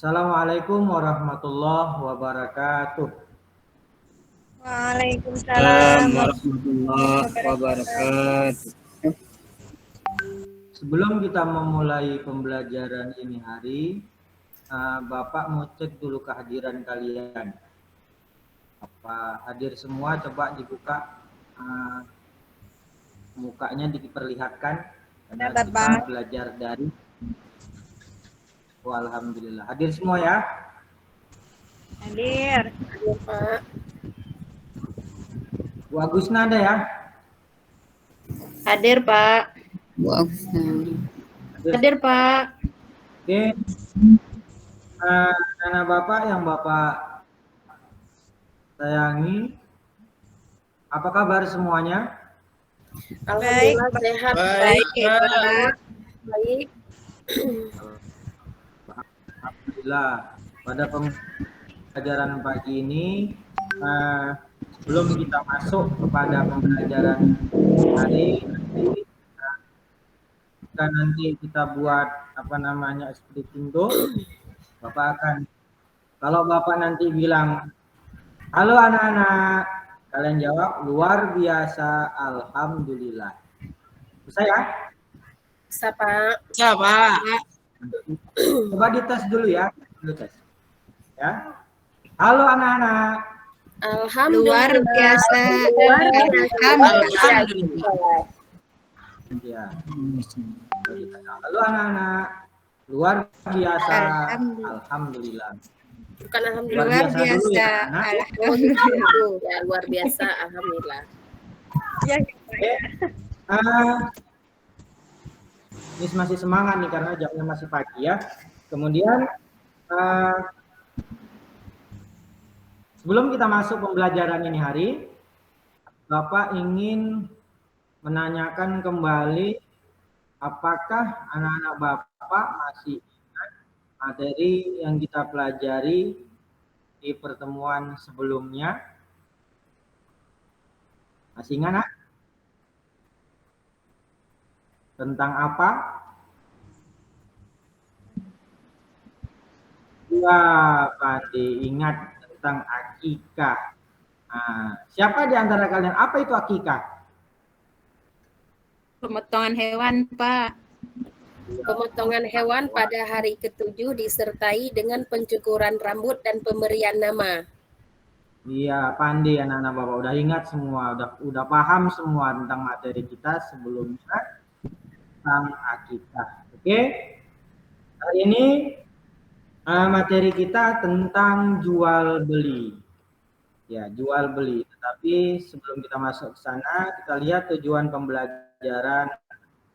Assalamualaikum warahmatullahi wabarakatuh. Waalaikumsalam warahmatullahi wabarakatuh. Sebelum kita memulai pembelajaran ini hari, Bapak mau cek dulu kehadiran kalian. Apa hadir semua? Coba dibuka mukanya, diperlihatkan. Karena kita belajar dari. Oh, alhamdulillah. Hadir semua ya? Hadir. Pak. Bu Agusna ada ya? Hadir, Pak. Hadir, Pak. Oke. Anak Bapak yang Bapak sayangi, apa kabar semuanya? Alhamdulillah sehat. Baik, Pak. Baik. Alhamdulillah. Pada pembelajaran pagi ini, sebelum kita masuk kepada pembelajaran hari, nanti kita buat speaking dulu. Bapak akan, kalau Bapak nanti bilang, halo anak-anak, kalian jawab luar biasa, alhamdulillah. Bisa ya? Bisa, Pak. Ya, Pak. Coba dites dulu ya. Ya. Halo anak-anak. Alhamdulillah. Luar biasa. Alhamdulillah. Ya. Halo anak-anak. Luar biasa. Alhamdulillah. Bukan alhamdulillah. Luar biasa. Dulu ya, Alhamdulillah. Ya, luar biasa. Alhamdulillah. Ya, ini masih semangat nih karena jamnya masih pagi ya. Kemudian sebelum kita masuk pembelajaran ini hari, Bapak ingin menanyakan kembali apakah anak-anak Bapak masih ingat materi yang kita pelajari di pertemuan sebelumnya? Masih ingat, nak? Tentang apa? Wah, Pati ingat tentang akikah. Siapa di antara kalian? Apa itu akikah? pemotongan hewan, Pak. Pemotongan hewan pada hari ke-7 disertai dengan pencukuran rambut dan pemberian nama. Iya, pandai anak-anak Bapak, udah ingat semua, udah paham semua tentang materi kita sebelumnya tentang akikah. Oke. Hari ini materi kita tentang jual beli. Ya, jual beli. Tetapi sebelum kita masuk ke sana, kita lihat tujuan pembelajaran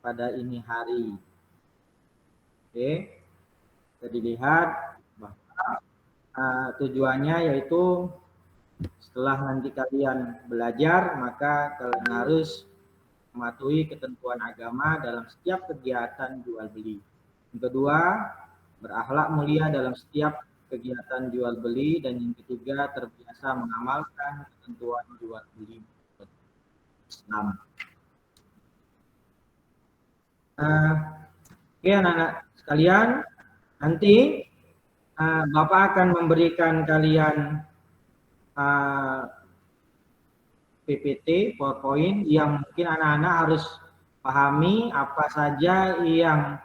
pada ini hari. Oke. Bisa dilihat bahwa tujuannya yaitu setelah nanti kalian belajar, maka kalian harus mematuhi ketentuan agama dalam setiap kegiatan jual beli. Yang kedua, berakhlak mulia dalam setiap kegiatan jual beli. Dan yang ketiga, terbiasa mengamalkan ketentuan jual beli Islam. Oke anak-anak sekalian, nanti Bapak akan memberikan kalian PPT, PowerPoint yang mungkin anak-anak harus pahami apa saja yang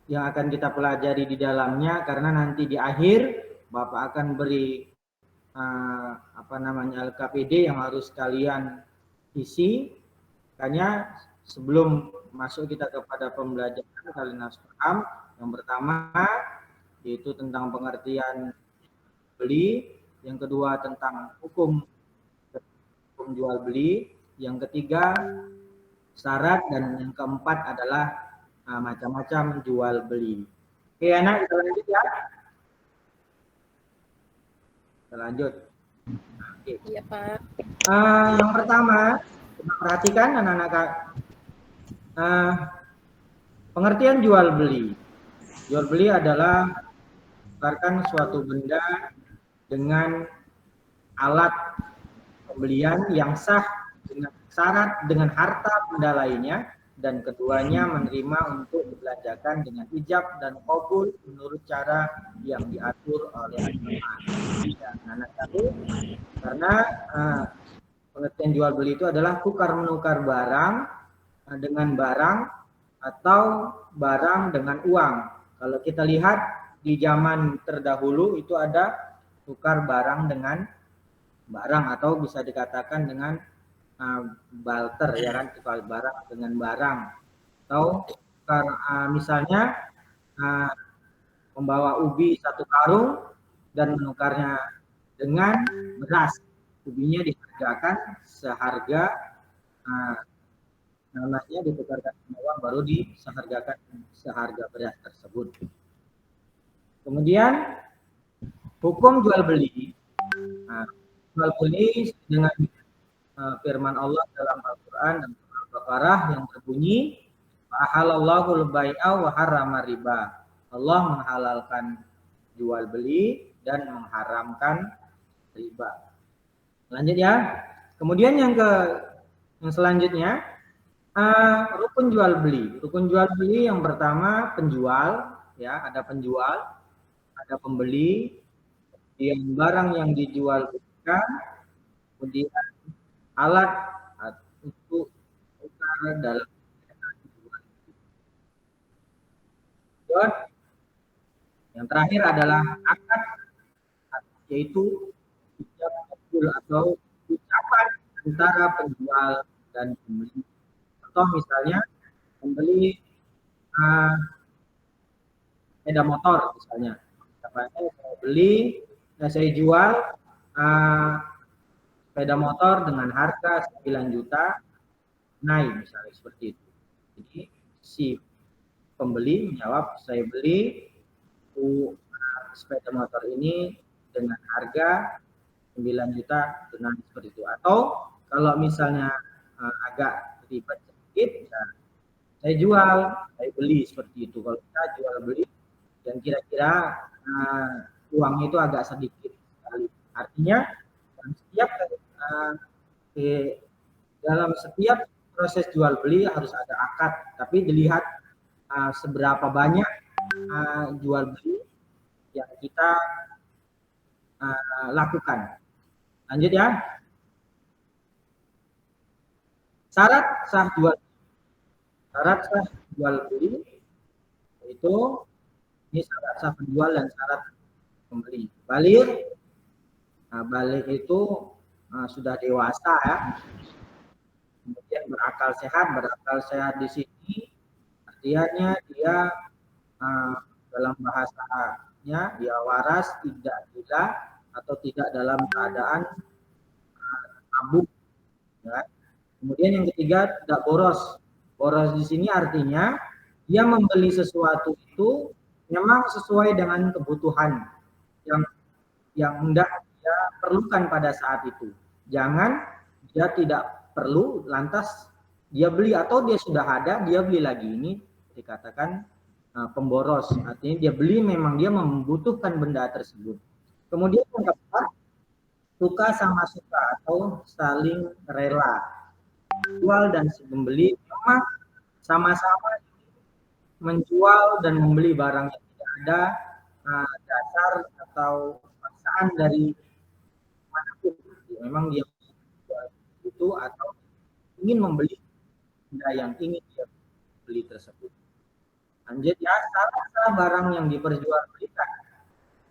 akan kita pelajari di dalamnya, karena nanti di akhir Bapak akan beri LKPD yang harus kalian isi. Makanya sebelum masuk kita kepada pembelajaran, kalian harus paham. Yang pertama yaitu tentang pengertian beli, yang kedua tentang hukum jual beli, yang ketiga syarat, dan yang keempat adalah macam-macam jual beli. Oke anak, kita lanjut ya. Kita lanjut. Oke. Iya, Pak. Yang pertama, perhatikan anak-anak, pengertian jual beli. Jual beli adalah menukarkan suatu benda dengan alat pembelian yang sah dengan syarat dengan harta benda lainnya dan keduanya menerima untuk dibelanjakan dengan ijab dan qabul menurut cara yang diatur oleh agama. Ya, anak satu, karena pengertian jual beli itu adalah tukar menukar barang dengan barang atau barang dengan uang. Kalau kita lihat di zaman terdahulu itu ada tukar barang dengan barang atau bisa dikatakan dengan barter, ya kan, tukar barang dengan barang, atau tukar misalnya membawa ubi 1 karung dan menukarnya dengan beras, ubinya dihargakan seharga namanya ditukarkan dengan uang baru disehargakan seharga beras tersebut. Kemudian hukum jual beli. Jual beli dengan firman Allah dalam Al-Quran dan Al-Baqarah yang berbunyi ahalallahu al-bai'a wa harrama riba. Allah menghalalkan jual beli dan mengharamkan riba. Lanjut ya. Kemudian yang selanjutnya rukun jual beli. Rukun jual beli yang pertama penjual, ya, ada penjual, ada pembeli, kemudian barang yang dijual belikan, kemudian alat untuk tukar dalam jual beli. Yang terakhir adalah akad, yaitu ijab qabul atau ucapan antara penjual dan pembeli. Contoh misalnya pembeli sepeda motor misalnya, saya beli dan saya jual sepeda motor dengan harga 9 juta naik misalnya seperti itu. Jadi si pembeli menjawab saya beli sepeda motor ini dengan harga 9 juta tunai seperti itu. Atau kalau misalnya agak ribet sedikit, ya, saya jual, saya beli seperti itu. Kalau kita jual beli dan kira-kira uangnya itu agak sedikit sekali. Artinya dalam setiap proses jual beli harus ada akad, tapi dilihat seberapa banyak jual beli yang kita lakukan. Lanjut ya. Syarat sah jual beli. Syarat sah jual beli itu ini syarat sah penjual dan syarat pembeli. Baligh. Baligh itu sudah dewasa ya. Kemudian berakal sehat. Berakal sehat di sini artinya dia dalam bahasanya dia waras, tidak gila atau tidak dalam keadaan mabuk. Ya. Kemudian yang ketiga tidak boros. Boros di sini artinya dia membeli sesuatu itu memang sesuai dengan kebutuhan yang hendak dia perlukan pada saat itu. Jangan dia tidak perlu lantas dia beli atau dia sudah ada dia beli lagi, ini dikatakan pemboros. Artinya dia beli memang dia membutuhkan benda tersebut. Kemudian yang keempat, suka sama suka atau saling rela. Jual dan si pembeli memang sama-sama menjual dan membeli barang yang tidak ada dasar atau paksaan dari manapun. Memang dia menjual itu atau ingin membeli benda yang ingin dia beli tersebut. Lanjut ya, salah barang yang diperjualbelikan.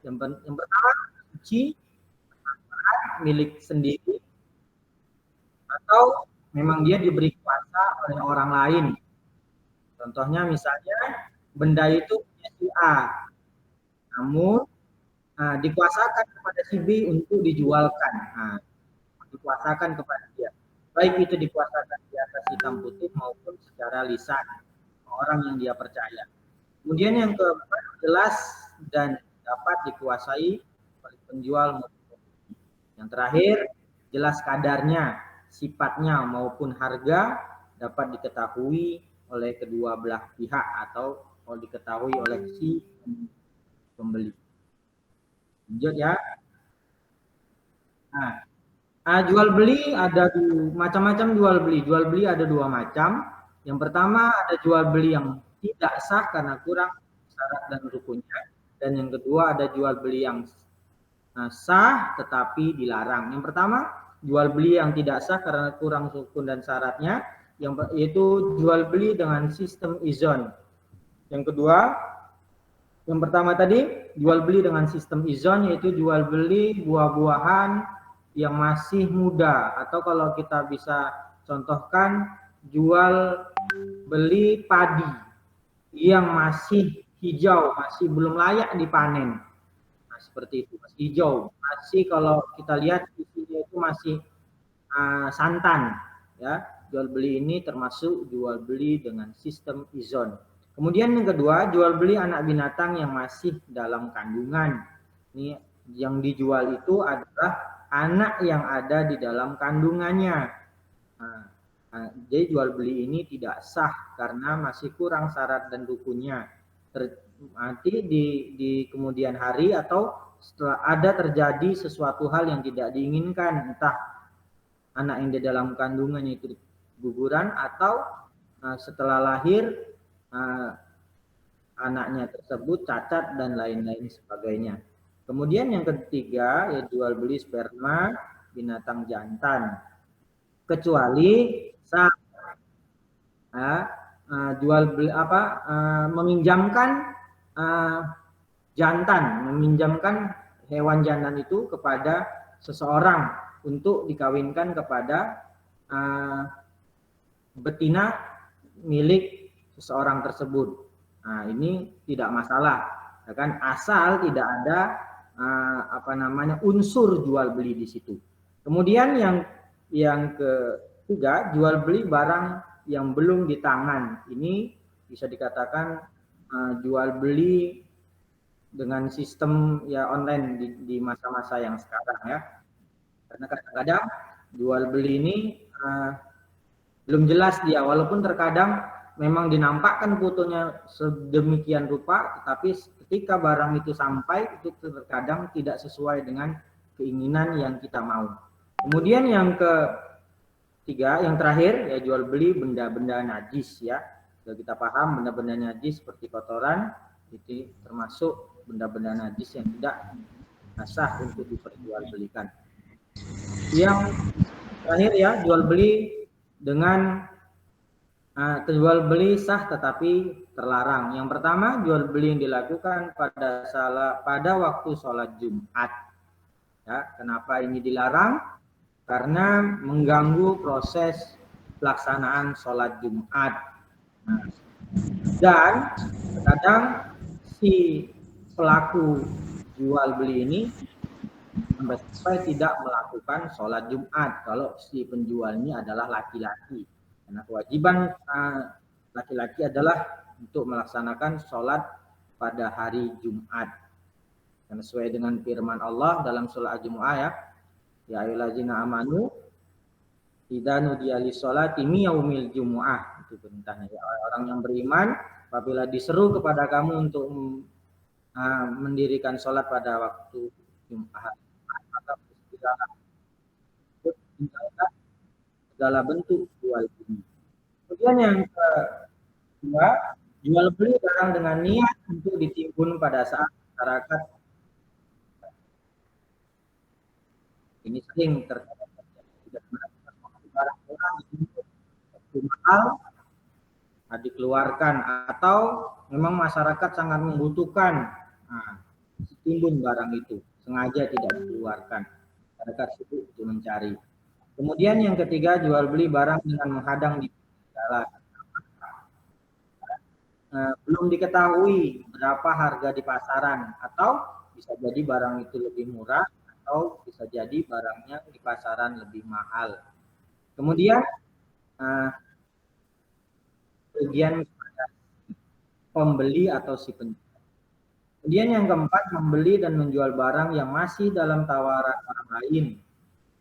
Yang pertama, suci, milik sendiri, atau memang dia diberi kuasa oleh orang lain. Contohnya misalnya benda itu punya si A, namun dikuasakan kepada si B untuk dijualkan. Dikuasakan kepada dia. Baik itu dikuasakan di atas hitam putih maupun secara lisan orang yang dia percaya. Kemudian yang keempat, jelas dan dapat dikuasai oleh penjual. Yang terakhir, jelas kadarnya, sifatnya maupun harga dapat diketahui oleh kedua belah pihak atau diketahui oleh si pembeli. Lanjut ya. Jual beli ada macam-macam jual beli. Jual beli ada 2 macam. Yang pertama ada jual beli yang tidak sah karena kurang syarat dan rukunnya, dan yang kedua ada jual beli yang sah tetapi dilarang. Yang pertama, jual beli yang tidak sah karena kurang rukun dan syaratnya, yaitu jual beli dengan sistem izon. Yang kedua, yang pertama tadi jual beli dengan sistem izon, yaitu jual beli buah-buahan yang masih muda, atau kalau kita bisa contohkan jual beli padi yang masih hijau, masih belum layak dipanen. Nah, seperti itu, masih hijau, masih kalau kita lihat isinya itu masih santan, ya. Jual beli ini termasuk jual beli dengan sistem izon. Kemudian yang kedua, jual beli anak binatang yang masih dalam kandungan. Ini yang dijual itu adalah anak yang ada di dalam kandungannya. Jadi jual beli ini tidak sah karena masih kurang syarat dan rukunnya. Nanti di kemudian hari atau setelah ada terjadi sesuatu hal yang tidak diinginkan, entah anak yang di dalam kandungannya itu guguran atau setelah lahir anaknya tersebut cacat dan lain-lain sebagainya. Kemudian yang ketiga ya jual beli sperma binatang jantan, kecuali saat jual beli meminjamkan jantan, meminjamkan hewan jantan itu kepada seseorang untuk dikawinkan kepada betina milik seseorang tersebut. Nah, ini tidak masalah, ya kan? Asal tidak ada unsur jual beli di situ. Kemudian yang ketiga, jual beli barang yang belum di tangan. Ini bisa dikatakan jual beli dengan sistem ya online di masa-masa yang sekarang, ya. Karena kadang-kadang jual beli ini belum jelas dia, walaupun terkadang memang dinampakkan fotonya sedemikian rupa, tetapi ketika barang itu sampai itu terkadang tidak sesuai dengan keinginan yang kita mau. Kemudian yang ketiga, yang terakhir ya jual beli benda-benda najis, ya. Sudah kita paham benda-benda najis seperti kotoran itu termasuk benda-benda najis yang tidak sah untuk diperjualbelikan. Yang terakhir ya jual beli dengan jual beli sah tetapi terlarang. Yang pertama, jual beli yang dilakukan pada waktu sholat Jumat. Ya, kenapa ini dilarang? Karena mengganggu proses pelaksanaan sholat Jumat. Dan kadang si pelaku jual beli ini sampai tidak melakukan sholat Jumat kalau si penjualnya adalah laki-laki. Karena kewajiban laki-laki adalah untuk melaksanakan sholat pada hari Jumat. Dan sesuai dengan firman Allah dalam surah Al-Jumu'ah, ya ayyuhallazina amanu idza nudiya lis-sholati min yaumil jumu'ah, itu perintahnya, ya orang yang beriman apabila diseru kepada kamu untuk mendirikan sholat pada waktu Jumat, maka tinggalkan segala bentuk jual beli. Kemudian yang kedua, jual beli barang dengan niat untuk ditimbun pada saat masyarakat. Ini sering terjadi, tidak mendapatkan barang murah mahal dikeluarkan, atau memang masyarakat sangat membutuhkan ditimbun barang itu, sengaja tidak dikeluarkan, masyarakat sibuk untuk mencari. Kemudian yang ketiga, jual beli barang dengan menghadang di jalan. Belum diketahui berapa harga di pasaran, atau bisa jadi barang itu lebih murah, atau bisa jadi barangnya di pasaran lebih mahal. Kemudian kerugian pembeli atau si penjual. Kemudian yang keempat, membeli dan menjual barang yang masih dalam tawaran orang lain.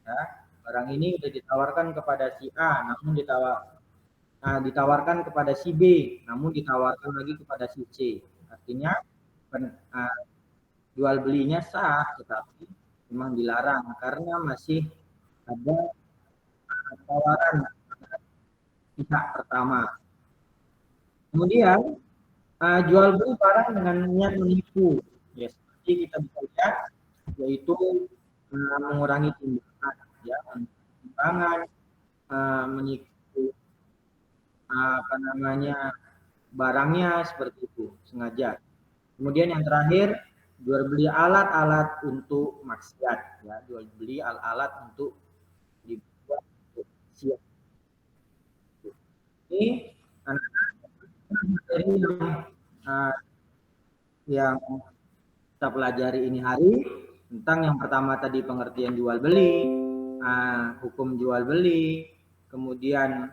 Ya, barang ini sudah ditawarkan kepada si A, namun ditawarkan kepada si B, namun ditawarkan lagi kepada si C. Artinya jual belinya sah, tetapi memang dilarang karena masih ada tawaran pihak pertama. Kemudian jual beli barang dengan niat menipu, ya seperti kita bisa lihat, yaitu mengurangi timbangan, ya, timbangan, menipu apa namanya barangnya seperti itu sengaja. Kemudian yang terakhir, jual beli alat-alat untuk maksiat, ya, jual beli alat-alat untuk dibuat untuk maksiat. Ini materi yang kita pelajari ini hari tentang yang pertama tadi pengertian jual beli, hukum jual beli, kemudian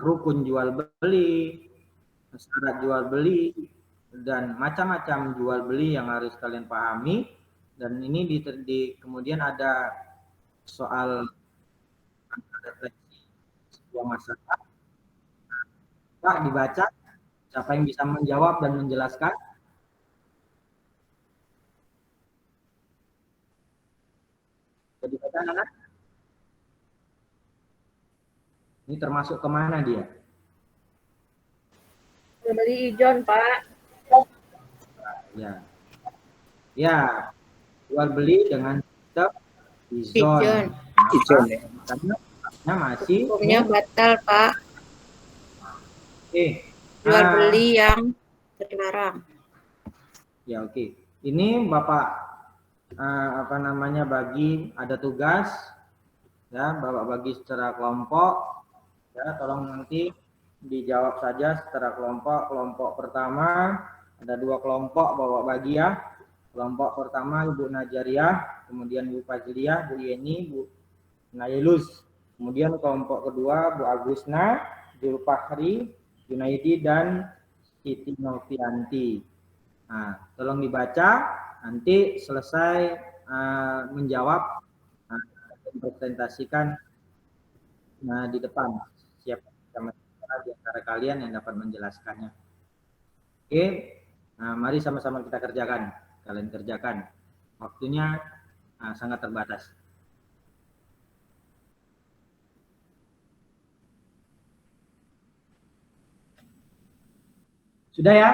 rukun jual beli, syarat jual beli, dan macam-macam jual beli yang harus kalian pahami. Dan ini kemudian ada soal refleksi sebuah masalah. Pak dibaca, siapa yang bisa menjawab dan menjelaskan? Jadi kata anak, ini termasuk kemana dia? Beli ijon, Pak. Ya, ya, jual beli dengan sistem izon. Karena masih hukumnya batal, Pak. Oke. Jual beli yang terlarang. Ya, oke. Ini Bapak apa namanya bagi ada tugas, ya, Bapak bagi secara kelompok, ya, tolong nanti dijawab saja secara kelompok. Kelompok pertama ada 2 kelompok Bapak bagi, ya. Kelompok pertama Ibu Najariah, kemudian Bu Fazliah, Bu Yeni, Bu Nailus. Kemudian kelompok kedua Bu Agusna, Julfahri, Junaidi, dan Siti Novianti. Nah, tolong dibaca, nanti selesai menjawab, presentasikan di depan. Siapa di antara kalian yang dapat menjelaskannya. Oke, nah, mari sama-sama kita kerjakan. Kalian kerjakan. Waktunya sangat terbatas. Sudah ya?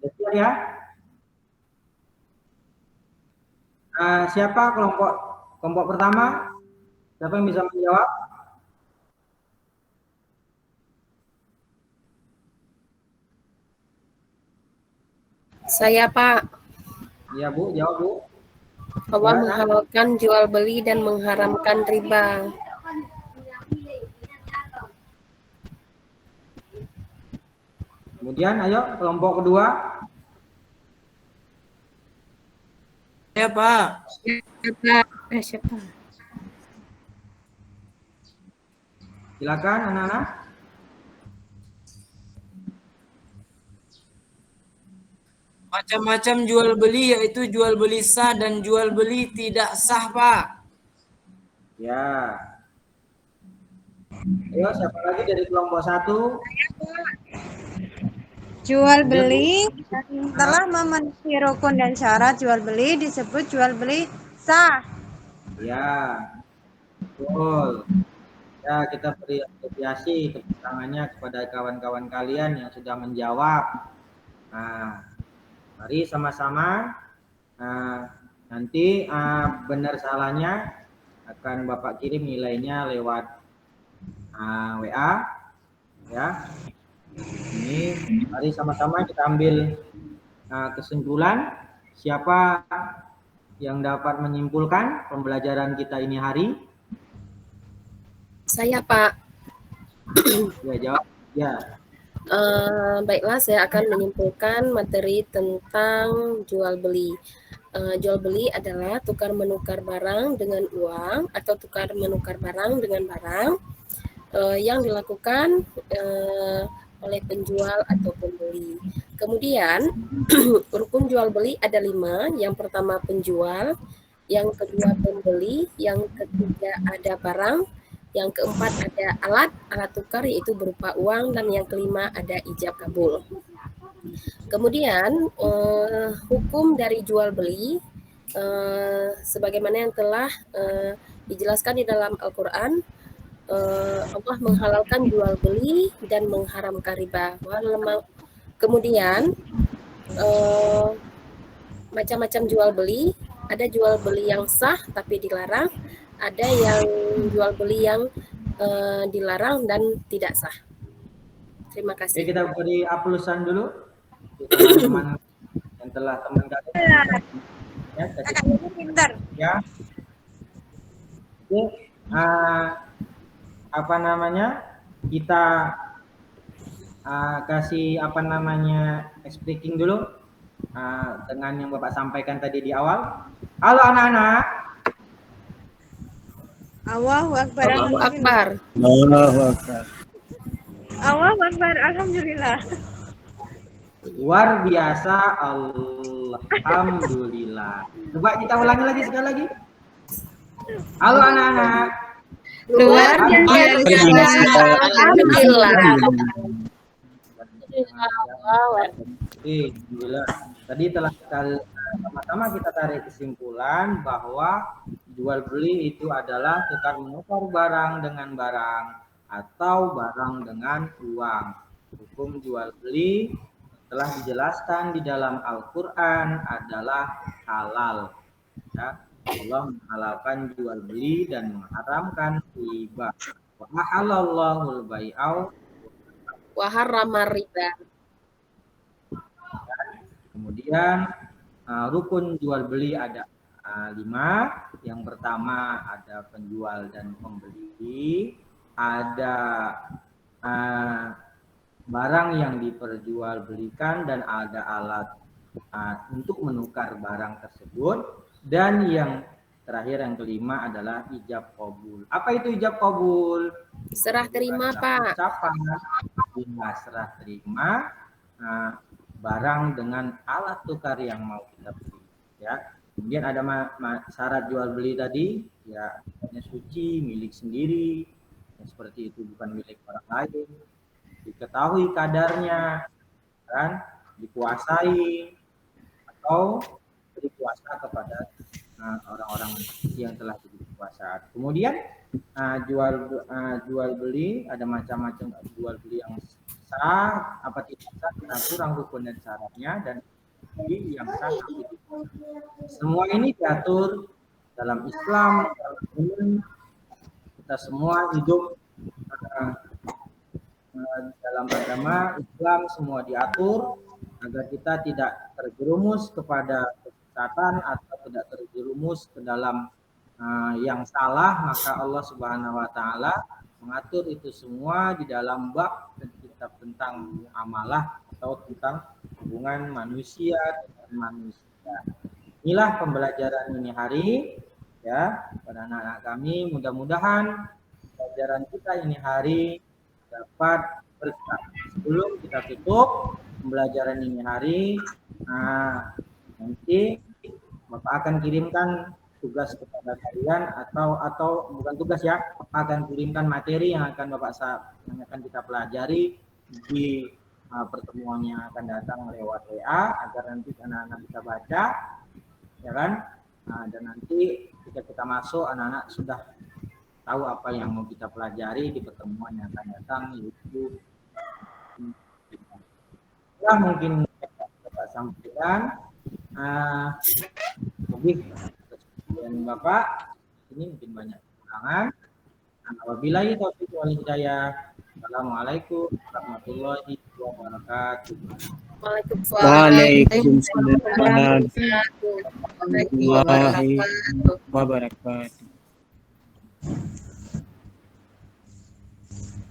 Sudah ya? Siapa kelompok pertama? Siapa yang bisa menjawab? Saya, Pak. Iya, Bu, jawab, Bu. Allah menghalalkan jual beli dan mengharamkan riba. Kemudian, ayo kelompok kedua. Ya, Pak. Siapa? Silakan, anak-anak. Macam-macam jual beli, yaitu jual beli sah dan jual beli tidak sah, Pak. Ya. Ayo, siapa lagi dari kelompok 1? Jual beli telah memenuhi rukun dan syarat jual beli disebut jual beli sah. Ya, betul. Ya, kita beri apresiasi tepuk tangannya kepada kawan-kawan kalian yang sudah menjawab. Nah, mari sama-sama. Nanti benar salahnya akan Bapak kirim nilainya lewat WA, ya. Ini mari sama-sama kita ambil kesimpulan. Siapa yang dapat menyimpulkan pembelajaran kita ini hari? Saya, Pak. Ya, jawab. Ya. Baiklah, saya akan menyimpulkan materi tentang jual beli. Jual beli adalah tukar menukar barang dengan uang atau tukar menukar barang dengan barang yang dilakukan oleh penjual atau pembeli. Kemudian rukun jual beli ada 5. Yang pertama penjual, yang kedua pembeli, yang ketiga ada barang, yang keempat ada alat tukar yaitu berupa uang, dan yang kelima ada ijab kabul. Kemudian hukum dari jual beli sebagaimana yang telah dijelaskan di dalam Al-Quran, Allah menghalalkan jual beli dan mengharamkan riba. Kemudian macam-macam jual beli, ada jual beli yang sah tapi dilarang, ada yang jual beli yang dilarang dan tidak sah. Terima Oke, kasih. kita beri aplusan dulu untuk teman-teman yang telah teman kalian ya, Kakak ini pintar. ya. Oke, apa namanya? Kita kasih apa namanya speaking dulu dengan yang Bapak sampaikan tadi di awal. Halo anak-anak. Allahu Akbar. Allahu Akbar. Allahu Akbar. Alhamdulillah. Luar biasa, alhamdulillah. Coba kita ulangi lagi sekali lagi. Halo anak-anak. Luar biasa. Alhamdulillah. Alhamdulillah. Tadi telah sama-sama kita tarik kesimpulan bahwa jual beli itu adalah tukar menukar barang dengan barang atau barang dengan uang. Hukum jual beli telah dijelaskan di dalam Al-Quran adalah halal. Ya, Allah menghalalkan jual beli dan mengharamkan riba. Wa ahallallahu al-bai'a Wa harrama riba. Kemudian rukun jual beli ada 5. Yang pertama ada penjual dan pembeli, ada barang yang diperjualbelikan dan ada alat untuk menukar barang tersebut, dan yang terakhir yang kelima adalah ijab qabul. Apa itu ijab qabul? Serah terima, Pak. Ucapan serah terima barang dengan alat tukar yang mau kita beli, ya. Kemudian ada syarat jual beli tadi, ya, suci, milik sendiri, ya, seperti itu, bukan milik orang lain, diketahui kadarnya, kan, dikuasai atau berkuasa kepada orang-orang yang telah dikuasai. Kemudian jual beli ada macam-macam jual beli yang sah, apa tidak sah, kita kurang rukun dan syaratnya, dan yang sah. Semua ini diatur dalam Islam. Kita semua hidup dalam agama Islam, semua diatur agar kita tidak terjerumus kepada kesesatan atau tidak terjerumus ke dalam yang salah. Maka Allah Subhanahu wa taala mengatur itu semua di dalam bab kitab tentang muamalah atau tentang hubungan manusia dengan manusia. Inilah pembelajaran ini hari, ya, pada anak-anak kami. Mudah-mudahan pelajaran kita ini hari dapat berkah. Sebelum kita tutup pembelajaran ini hari, nanti Bapak akan kirimkan tugas kepada kalian, atau bukan tugas, ya, akan kirimkan materi yang akan yang akan kita pelajari di pertemuan yang akan datang lewat WA, agar nanti anak-anak bisa baca, ya kan, dan nanti ketika kita masuk anak-anak sudah tahu apa yang mau kita pelajari di pertemuan yang akan datang, yaitu mungkin Bapak sampaikan lebih dan Bapak ini mungkin banyak kekurangan. Wabillahi taufiq wal hidayah. Assalamualaikum warahmatullahi wabarakatuh. Waalaikumsalam warahmatullahi wabarakatuh. wabarakatuh.